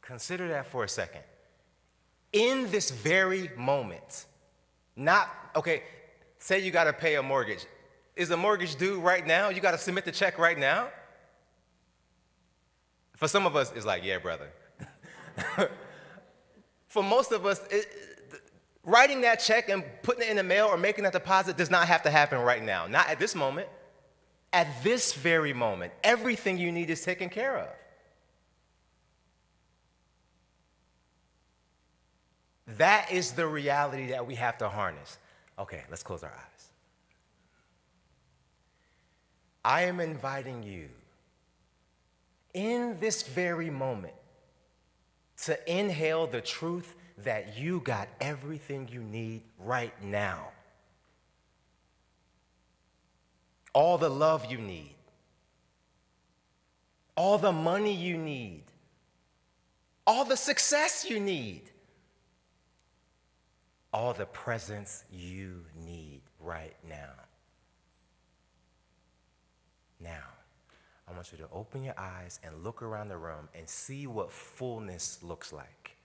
Consider that for a second. In this very moment, okay, say you got to pay a mortgage. Is the mortgage due right now? You got to submit the check right now? For some of us, it's like, yeah, brother. For most of us, writing that check and putting it in the mail or making that deposit does not have to happen right now. Not at this moment. At this very moment, everything you need is taken care of. That is the reality that we have to harness. Okay, let's close our eyes. I am inviting you in this very moment to inhale the truth that you got everything you need right now. All the love you need, all the money you need, all the success you need, all the presence you need right now. Now, I want you to open your eyes and look around the room and see what fullness looks like.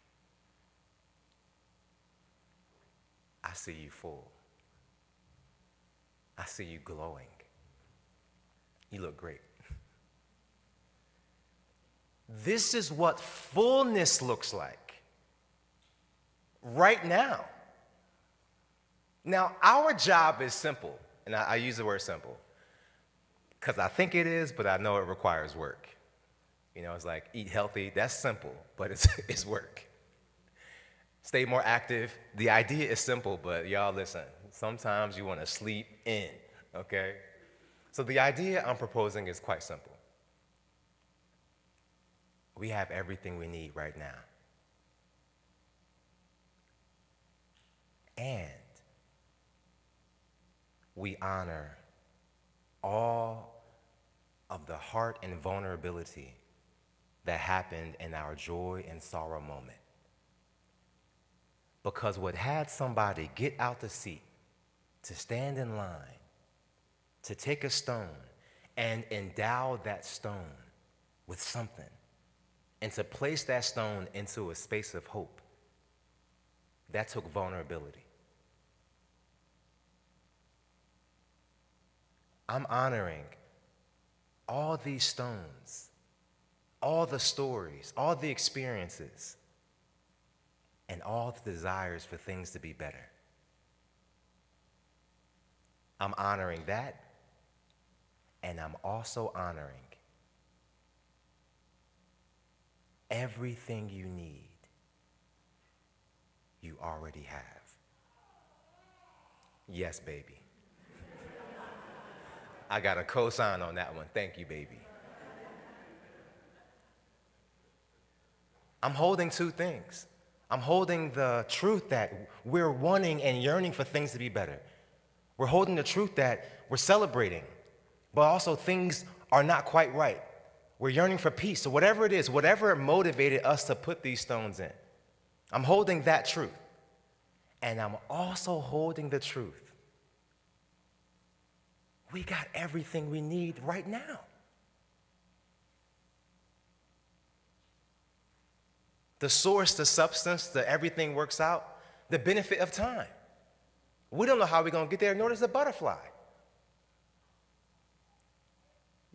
I see you full. I see you glowing. You look great. This is what fullness looks like right now. Now, our job is simple, and I use the word simple because I think it is, but I know it requires work. You know, it's like eat healthy, that's simple, but it's work. Stay more active, the idea is simple, but y'all listen, sometimes you want to sleep in, okay? So the idea I'm proposing is quite simple. We have everything we need right now. And we honor all of the heart and vulnerability that happened in our joy and sorrow moment. Because what had somebody get out the seat, to stand in line, to take a stone and endow that stone with something, and to place that stone into a space of hope, that took vulnerability. I'm honoring all these stones, all the stories, all the experiences, and all the desires for things to be better. I'm honoring that, and I'm also honoring everything you need, you already have. Yes, baby. I got a cosign on that one. Thank you, baby. I'm holding two things. I'm holding the truth that we're wanting and yearning for things to be better. We're holding the truth that we're celebrating, but also things are not quite right. We're yearning for peace. So whatever it is, whatever motivated us to put these stones in, I'm holding that truth. And I'm also holding the truth We got everything we need right now. The source, the substance, the everything works out, the benefit of time. We don't know how we're going to get there, nor does the butterfly.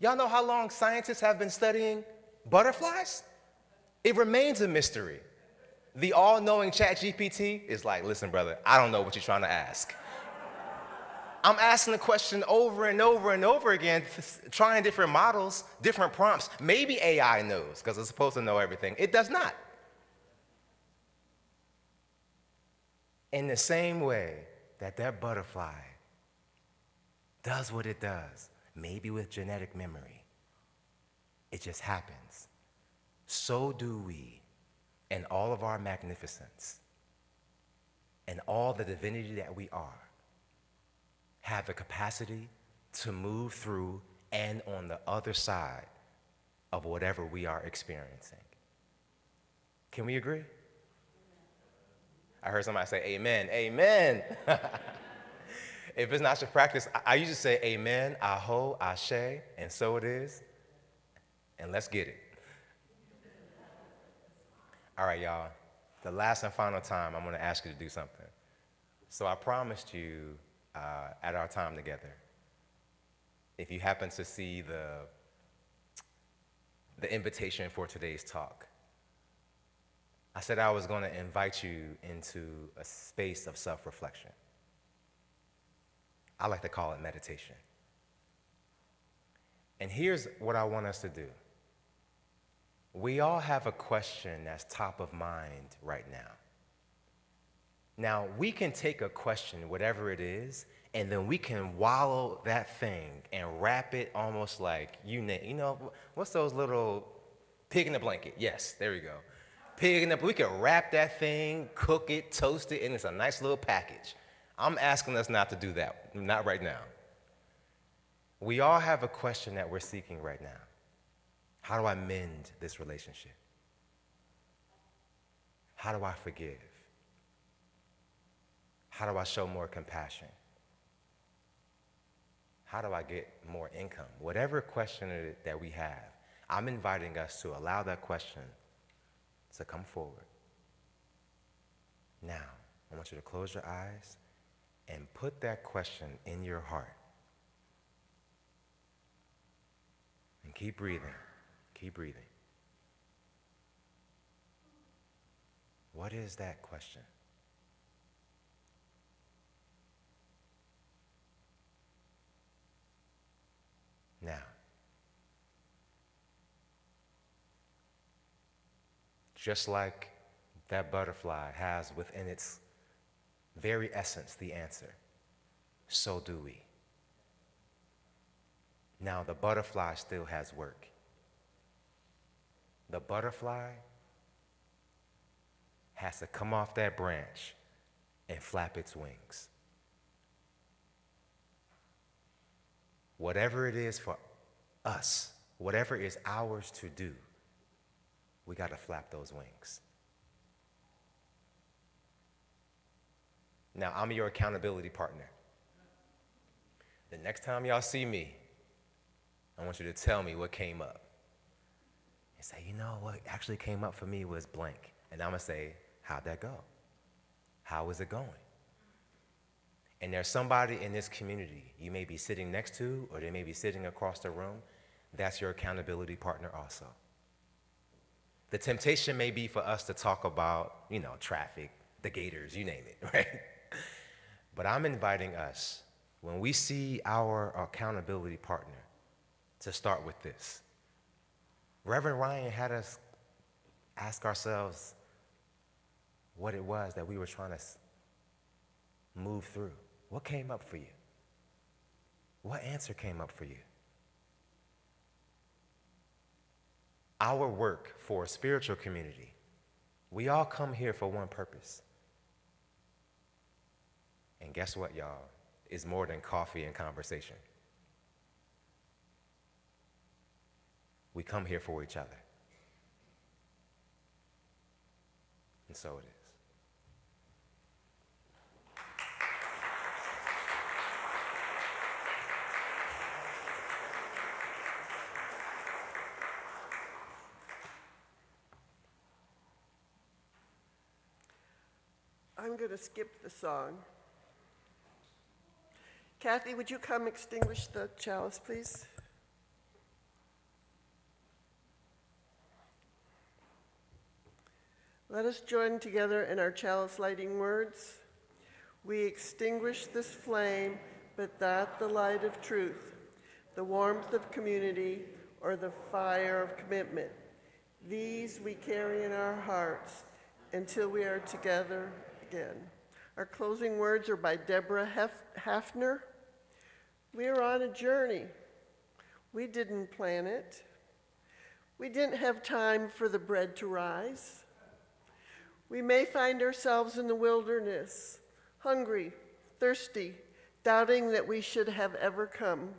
Y'all know how long scientists have been studying butterflies? It remains a mystery. The all-knowing ChatGPT is like, listen, brother, I don't know what you're trying to ask. I'm asking the question over and over and over again, trying different models, different prompts. Maybe AI knows, because it's supposed to know everything. It does not. In the same way that butterfly does what it does, maybe with genetic memory, it just happens. So do we, in all of our magnificence and all the divinity that we are, have the capacity to move through and on the other side of whatever we are experiencing. Can we agree? I heard somebody say amen, amen. If it's not your practice, I usually say amen, aho, ashe, and so it is, and let's get it. All right, y'all, the last and final time I'm gonna ask you to do something. So I promised you at our time together, if you happen to see the invitation for today's talk, I said I was going to invite you into a space of self-reflection. I like to call it meditation. And here's what I want us to do. We all have a question that's top of mind right now. Now, we can take a question, whatever it is, and then we can wallow that thing and wrap it almost like, you know, what's those little pig in the blanket? Yes, there we go. Pig in the, we can wrap that thing, cook it, toast it, and it's a nice little package. I'm asking us not to do that, not right now. We all have a question that we're seeking right now. How do I mend this relationship? How do I forgive? How do I show more compassion? How do I get more income? Whatever question that we have, I'm inviting us to allow that question to come forward. Now, I want you to close your eyes and put that question in your heart. And keep breathing. Keep breathing. What is that question? Now, just like that butterfly has within its very essence the answer, so do we. Now, the butterfly still has work. The butterfly has to come off that branch and flap its wings. Whatever it is for us, whatever is ours to do, we got to flap those wings. Now, I'm your accountability partner. The next time y'all see me, I want you to tell me what came up. And say, you know, what actually came up for me was blank. And I'm going to say, how'd that go? How is it going? And there's somebody in this community you may be sitting next to, or they may be sitting across the room. That's your accountability partner also. The temptation may be for us to talk about, you know, traffic, the gators, you name it, right? But I'm inviting us, when we see our accountability partner, to start with this. Reverend Ryan had us ask ourselves what it was that we were trying to move through. What came up for you? What answer came up for you? Our work for a spiritual community, we all come here for one purpose. And guess what, y'all? It's more than coffee and conversation. We come here for each other. And so it is. I'm going to skip the song. Kathy, would you come extinguish the chalice, please? Let us join together in our chalice lighting words. We extinguish this flame, but that the light of truth, the warmth of community, or the fire of commitment. These we carry in our hearts until we are together again. Our closing words are by Deborah Hafner. We are on a journey. We didn't plan it. We didn't have time for the bread to rise. We may find ourselves in the wilderness, hungry, thirsty, doubting that we should have ever come.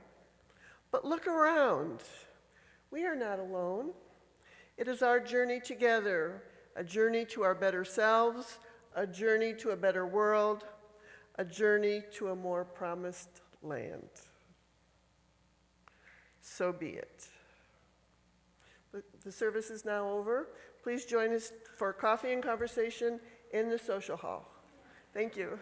But look around. We are not alone. It is our journey together, a journey to our better selves, a journey to a better world, a journey to a more promised land. So be it. The service is now over. Please join us for coffee and conversation in the social hall. Thank you.